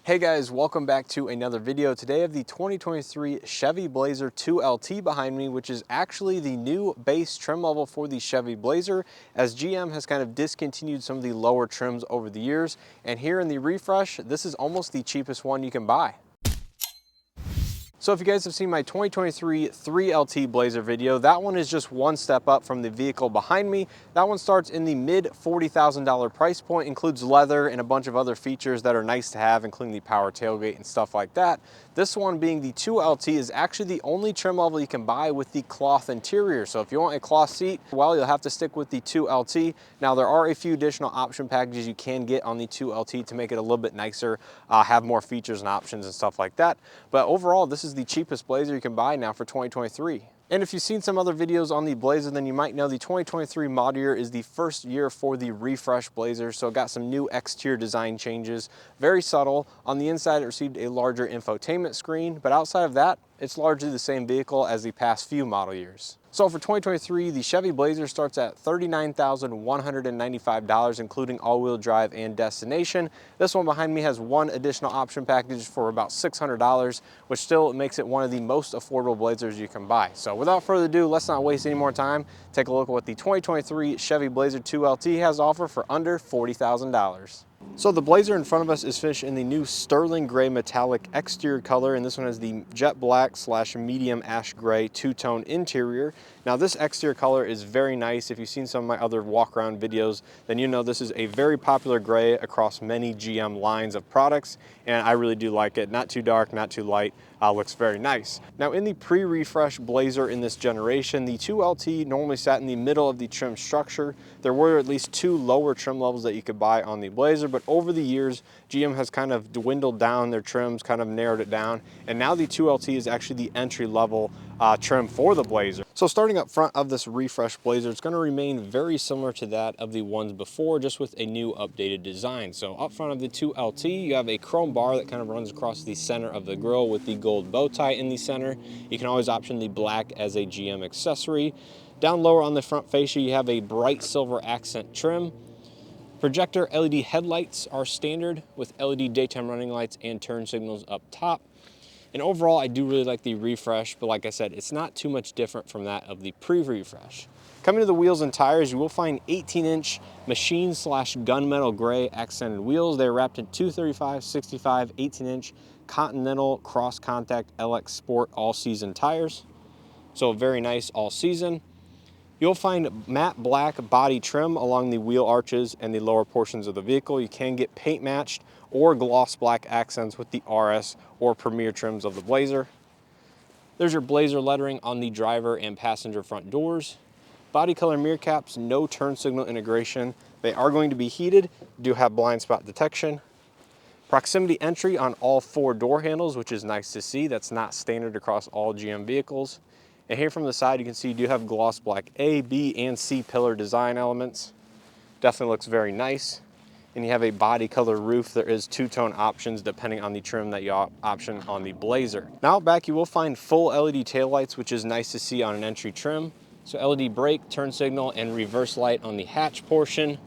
Hey guys, welcome back to another video. Today I have the 2023 Chevy Blazer 2LT behind me, which is actually the new base trim level for the Chevy Blazer, as GM has kind of discontinued some of the lower trims over the years. And here in the refresh, this is almost the cheapest one you can buy. So if you guys have seen my 2023 3LT Blazer video, that one is just one step up from the vehicle behind me. That one starts in the mid $40,000 price point, includes leather and a bunch of other features that are nice to have, including the power tailgate and stuff like that. This one, being the 2LT, is actually the only trim level you can buy with the cloth interior. So if you want a cloth seat, well, you'll have to stick with the 2LT. Now there are a few additional option packages you can get on the 2LT to make it a little bit nicer, have more features and options and stuff like that. But overall, this is the cheapest Blazer you can buy now for 2023. And if you've seen some other videos on the Blazer, then you might know the 2023 model year is the first year for the refresh Blazer. So it got some new exterior design changes, very subtle. On the inside, it received a larger infotainment screen, but outside of that, it's largely the same vehicle as the past few model years. So for 2023, the Chevy Blazer starts at $39,195, including all-wheel drive and destination. This one behind me has one additional option package for about $600, which still makes it one of the most affordable Blazers you can buy. So without further ado, let's not waste any more time. Take a look at what the 2023 Chevy Blazer 2LT has to offer for under $40,000. So the Blazer in front of us is finished in the new sterling gray metallic exterior color, and this one has the jet black / medium ash gray two-tone interior. Now this exterior color is very nice. If you've seen some of my other walk-around videos, then you know this is a very popular gray across many GM lines of products, and I really do like it. Not too dark, not too light, looks very nice. Now in the pre-refresh Blazer in this generation, the 2LT normally sat in the middle of the trim structure. There were at least two lower trim levels that you could buy on the Blazer, but over the years, GM has kind of dwindled down their trims, kind of narrowed it down, and now the 2LT is actually the entry level trim for the Blazer. So starting up front of this refresh Blazer, it's going to remain very similar to that of the ones before, just with a new updated design. So up front of the 2LT, you have a chrome bar that kind of runs across the center of the grille with the gold bow tie in the center. You can always option the black as a GM accessory. Down lower on the front fascia, you have a bright silver accent trim. Projector LED headlights are standard with LED daytime running lights and turn signals up top. And overall, I do really like the refresh, but like I said, it's not too much different from that of the pre-refresh. Coming to the wheels and tires, you will find 18-inch machine / gunmetal gray accented wheels. They're wrapped in 235, 65, 18-inch Continental Cross Contact LX Sport all-season tires. So very nice all season. You'll find matte black body trim along the wheel arches and the lower portions of the vehicle. You can get paint matched or gloss black accents with the RS or Premier trims of the Blazer. There's your Blazer lettering on the driver and passenger front doors. Body color mirror caps, no turn signal integration. They are going to be heated, do have blind spot detection. Proximity entry on all four door handles, which is nice to see. That's not standard across all GM vehicles. And here from the side, you can see you do have gloss black A, B, and C pillar design elements. Definitely looks very nice. And you have a body color roof. There is two-tone options depending on the trim that you option on the Blazer. Now out back, you will find full LED taillights, which is nice to see on an entry trim. So LED brake, turn signal, and reverse light on the hatch portion.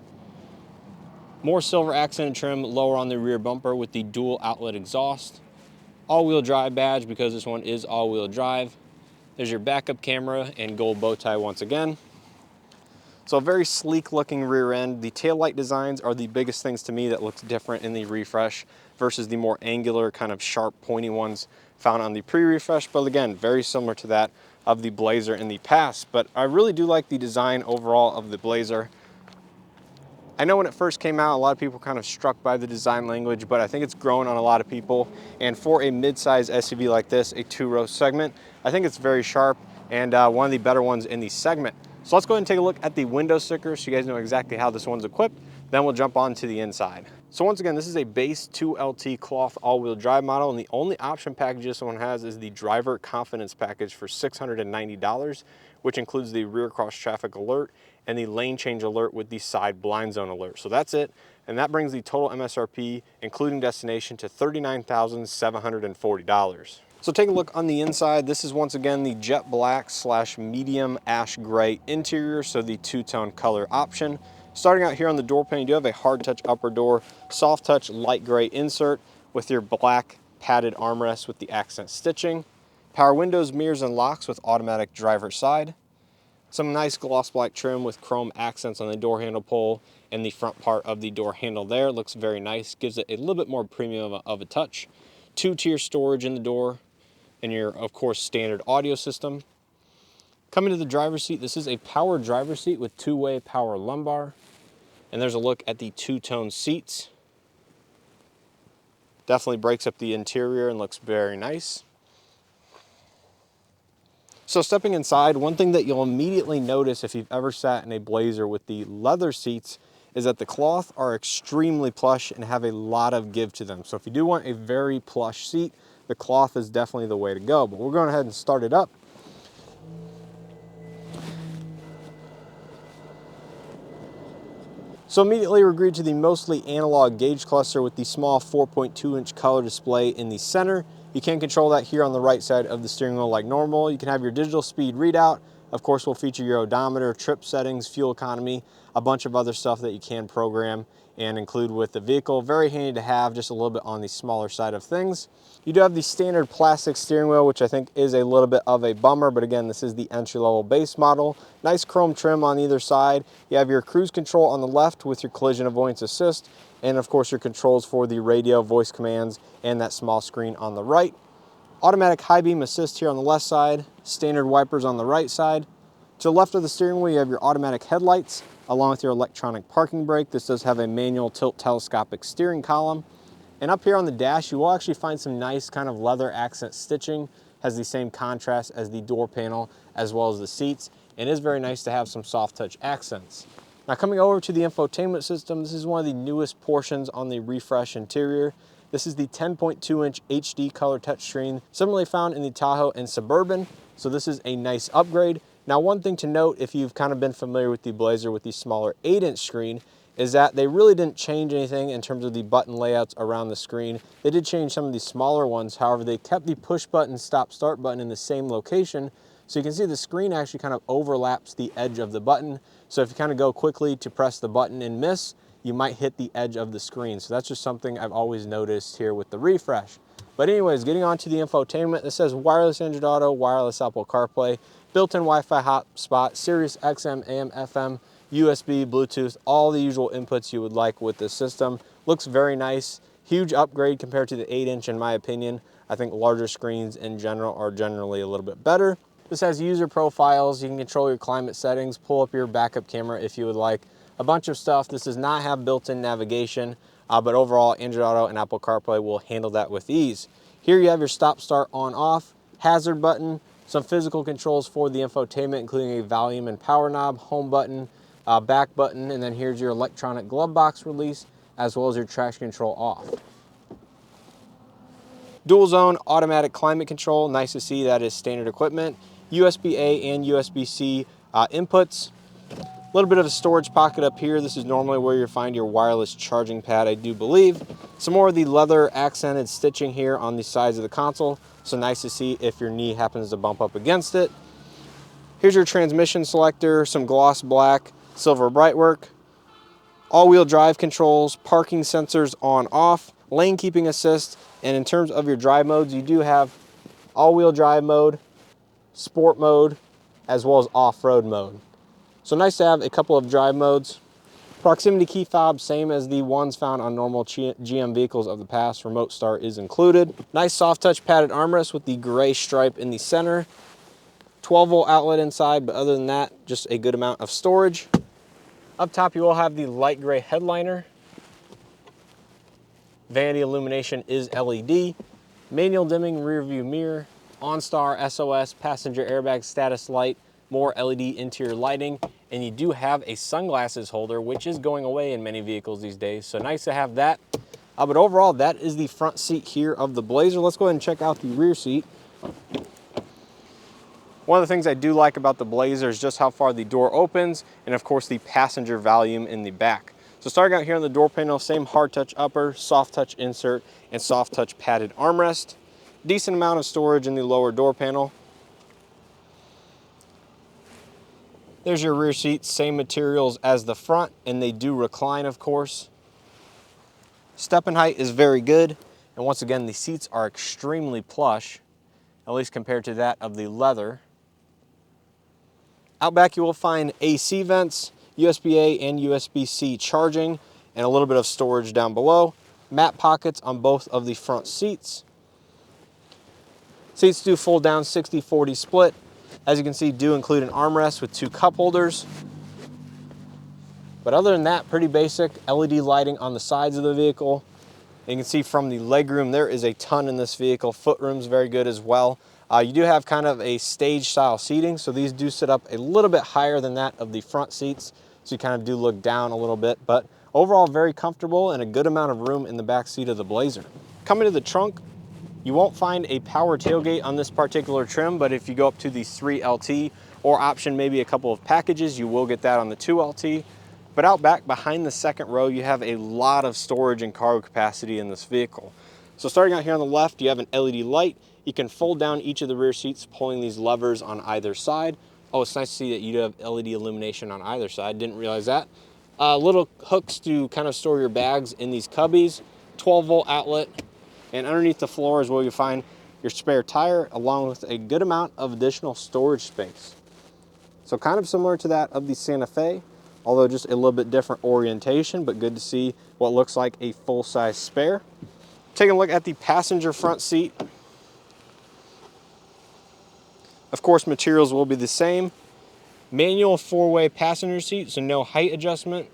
More silver accented trim lower on the rear bumper with the dual outlet exhaust. All-wheel drive badge, because this one is all-wheel drive. There's your backup camera and gold bow tie once again. So a very sleek looking rear end. The taillight designs are the biggest things to me that looks different in the refresh versus the more angular, kind of sharp, pointy ones found on the pre-refresh. But again, very similar to that of the Blazer in the past. But I really do like the design overall of the Blazer. I know when it first came out, a lot of people were kind of struck by the design language, but I think it's grown on a lot of people. And for a mid-size SUV like this, a two-row segment, I think it's very sharp and one of the better ones in the segment. So let's go ahead and take a look at the window stickers so you guys know exactly how this one's equipped. Then we'll jump on to the inside. So once again, this is a base 2LT cloth all-wheel drive model, and the only option package this one has is the driver confidence package for $690, which includes the rear cross traffic alert and the lane change alert with the side blind zone alert. So that's it, and that brings the total MSRP, including destination, to $39,740. So take a look on the inside. This is once again the jet black / medium ash gray interior, so the two-tone color option. Starting out here on the door pane, you do have a hard touch upper door, soft touch light gray insert with your black padded armrest with the accent stitching. Power windows, mirrors, and locks with automatic driver's side. Some nice gloss black trim with chrome accents on the door handle pull and the front part of the door handle there. Looks very nice, gives it a little bit more premium of a touch. 2-tier storage in the door, and your, of course, standard audio system. Coming to the driver's seat, this is a power driver's seat with 2-way power lumbar. And there's a look at the 2-tone seats. Definitely breaks up the interior and looks very nice. So stepping inside, one thing that you'll immediately notice if you've ever sat in a Blazer with the leather seats is that the cloth are extremely plush and have a lot of give to them. So if you do want a very plush seat, the cloth is definitely the way to go. But we're going ahead and start it up. So immediately we're greeted to the mostly analog gauge cluster with the small 4.2-inch color display in the center. You can control that here on the right side of the steering wheel like normal. You can have your digital speed readout. Of course, we'll feature your odometer, trip settings, fuel economy, a bunch of other stuff that you can program and include with the vehicle. Very handy to have, just a little bit on the smaller side of things. You do have the standard plastic steering wheel, which I think is a little bit of a bummer, but again, this is the entry-level base model. Nice chrome trim on either side. You have your cruise control on the left with your collision avoidance assist, and of course your controls for the radio, voice commands, and that small screen on the right. Automatic high beam assist here on the left side, standard wipers on the right side. To the left of the steering wheel, you have your automatic headlights, along with your electronic parking brake. This does have a manual tilt telescopic steering column. And up here on the dash, you will actually find some nice kind of leather accent stitching. Has the same contrast as the door panel as well as the seats. And it is very nice to have some soft touch accents. Now coming over to the infotainment system, this is one of the newest portions on the refresh interior. This is the 10.2-inch HD color touchscreen, similarly found in the Tahoe and Suburban. So this is a nice upgrade. Now one thing to note, if you've kind of been familiar with the Blazer with the smaller 8-inch screen, is that they really didn't change anything in terms of the button layouts around the screen. They did change some of the smaller ones. However, they kept the push button, stop start button in the same location. So you can see the screen actually kind of overlaps the edge of the button. So if you kind of go quickly to press the button and miss, you might hit the edge of the screen. So that's just something I've always noticed here with the refresh. But anyways, getting on to the infotainment, this says wireless Android Auto, wireless Apple CarPlay, built-in Wi-Fi hotspot, Sirius XM, AM, FM, USB, Bluetooth, all the usual inputs you would like with this system. Looks very nice. Huge upgrade compared to the 8-inch in my opinion. I think larger screens in general are generally a little bit better. This has user profiles. You can control your climate settings, pull up your backup camera if you would like. A bunch of stuff. This does not have built-in navigation, but overall Android Auto and Apple CarPlay will handle that with ease. Here you have your stop, start, on, off, hazard button, some physical controls for the infotainment, including a volume and power knob, home button, back button, and then here's your electronic glove box release, as well as your traction control off. Dual zone automatic climate control, nice to see that is standard equipment. USB-A and USB-C inputs. A little bit of a storage pocket up here. This is normally where you find your wireless charging pad, I do believe. Some more of the leather accented stitching here on the sides of the console. So nice to see if your knee happens to bump up against it. Here's your transmission selector, some gloss black, silver brightwork, all-wheel drive controls, parking sensors on off, lane keeping assist, and in terms of your drive modes, you do have all-wheel drive mode, sport mode, as well as off-road mode. So nice to have a couple of drive modes. Proximity key fob, same as the ones found on normal GM vehicles of the past. Remote start is included. Nice soft touch padded armrest with the gray stripe in the center. 12-volt outlet inside, but other than that, just a good amount of storage. Up top, you will have the light gray headliner. Vanity illumination is LED. Manual dimming rear view mirror. OnStar, SOS, passenger airbag status light, more LED interior lighting, and you do have a sunglasses holder, which is going away in many vehicles these days, so nice to have that. But overall, that is the front seat here of the Blazer. Let's go ahead and check out the rear seat. One of the things I do like about the Blazer is just how far the door opens, and of course the passenger volume in the back. So starting out here on the door panel, same hard touch upper, soft touch insert, and soft touch padded armrest. Decent amount of storage in the lower door panel. There's your rear seat, same materials as the front, and they do recline, of course. Step in height is very good. And once again, the seats are extremely plush, at least compared to that of the leather. Out back you will find AC vents, USB-A and USB-C charging, and a little bit of storage down below. Mat pockets on both of the front seats. Seats do fold down 60-40 split. As you can see, do include an armrest with 2 cup holders. But other than that, pretty basic. LED lighting on the sides of the vehicle. And you can see from the legroom, there is a ton in this vehicle. Footroom's very good as well. You do have kind of a stage style seating, so these do sit up a little bit higher than that of the front seats. So you kind of do look down a little bit, but overall very comfortable and a good amount of room in the back seat of the Blazer. Coming to the trunk, you won't find a power tailgate on this particular trim, but if you go up to the 3LT or option maybe a couple of packages, you will get that on the 2LT. But out back behind the second row, you have a lot of storage and cargo capacity in this vehicle. So starting out here on the left, you have an LED light. You can fold down each of the rear seats, pulling these levers on either side. Oh, it's nice to see that you do have LED illumination on either side. Didn't realize that. Little hooks to kind of store your bags in these cubbies. 12-volt outlet. And underneath the floor is where you'll find your spare tire, along with a good amount of additional storage space. So kind of similar to that of the Santa Fe, although just a little bit different orientation, but good to see what looks like a full-size spare. Taking a look at the passenger front seat. Of course, materials will be the same. Manual 4-way passenger seat, so no height adjustment.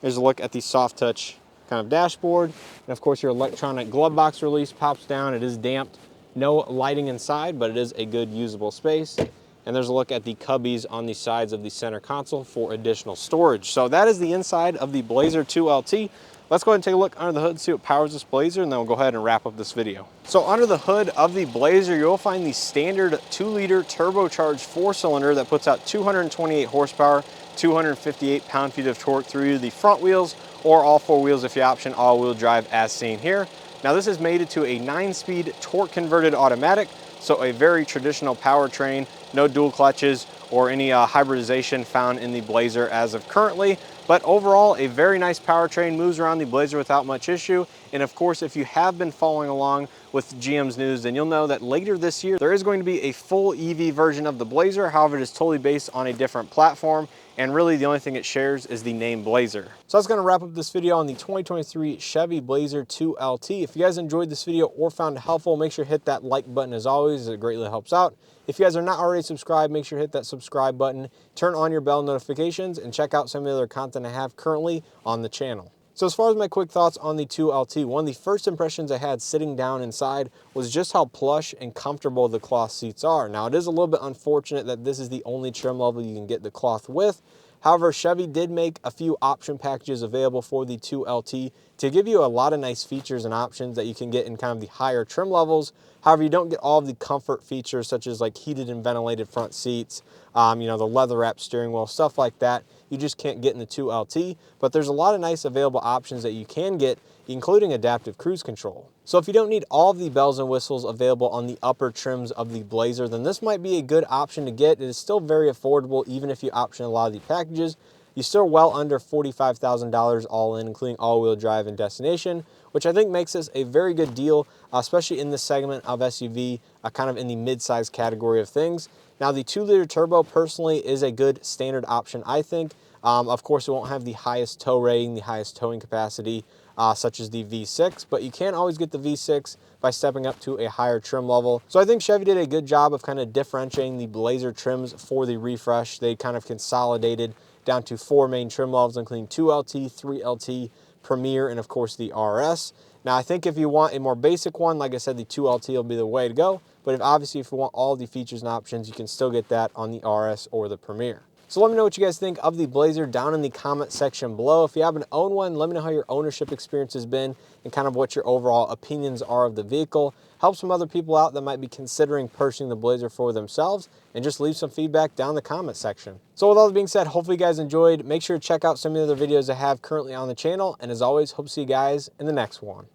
Here's a look at the soft touch kind of dashboard. And of course, your electronic glove box release pops down. It is damped. No lighting inside, but it is a good usable space. And there's a look at the cubbies on the sides of the center console for additional storage. So that is the inside of the Blazer 2LT. Let's go ahead and take a look under the hood, see what powers this Blazer, and then we'll go ahead and wrap up this video. So under the hood of the Blazer, you'll find the standard 2-liter turbocharged 4-cylinder that puts out 228 horsepower, 258 pound-feet of torque through either the front wheels or all 4 wheels if you option all-wheel drive as seen here. Now this is mated to a 9-speed torque-converted automatic, so a very traditional powertrain, no dual clutches or any hybridization found in the Blazer as of currently. But overall, a very nice powertrain, moves around the Blazer without much issue. And of course, if you have been following along with GM's news, then you'll know that later this year, there is going to be a full EV version of the Blazer. However, it is totally based on a different platform. And really the only thing it shares is the name Blazer. So that's gonna wrap up this video on the 2023 Chevy Blazer 2LT. If you guys enjoyed this video or found it helpful, make sure to hit that like button as always, it greatly helps out. If you guys are not already subscribed, make sure to hit that subscribe button, turn on your bell notifications, and check out some of the other content I have currently on the channel. So as far as my quick thoughts on the 2LT, one of the first impressions I had sitting down inside was just how plush and comfortable the cloth seats are. Now it is a little bit unfortunate that this is the only trim level you can get the cloth with. However, Chevy did make a few option packages available for the 2LT to give you a lot of nice features and options that you can get in kind of the higher trim levels. However, you don't get all of the comfort features such as like heated and ventilated front seats, the leather wrapped steering wheel, stuff like that. You just can't get in the 2LT, but there's a lot of nice available options that you can get, including adaptive cruise control. So if you don't need all of the bells and whistles available on the upper trims of the Blazer, then this might be a good option to get. It is still very affordable, even if you option a lot of the packages. You're still well under $45,000 all in, including all-wheel drive and destination, which I think makes this a very good deal, especially in this segment of SUV, kind of in the mid-size category of things. Now, the 2-liter turbo personally is a good standard option, I think. Of course, it won't have the highest tow rating, the highest towing capacity, such as the V6, but you can always get the V6 by stepping up to a higher trim level. So I think Chevy did a good job of kind of differentiating the Blazer trims for the refresh. They kind of consolidated down to 4 main trim levels, including 2LT, 3LT, Premier, and of course the RS. Now I think if you want a more basic one, like I said, the 2LT will be the way to go. But obviously if you want all the features and options, you can still get that on the RS or the Premier. So let me know what you guys think of the Blazer down in the comment section below. If you happen to own one, let me know how your ownership experience has been and kind of what your overall opinions are of the vehicle. Help some other people out that might be considering purchasing the Blazer for themselves, and just leave some feedback down in the comment section. So with all that being said, hopefully you guys enjoyed. Make sure to check out some of the other videos I have currently on the channel. And as always, hope to see you guys in the next one.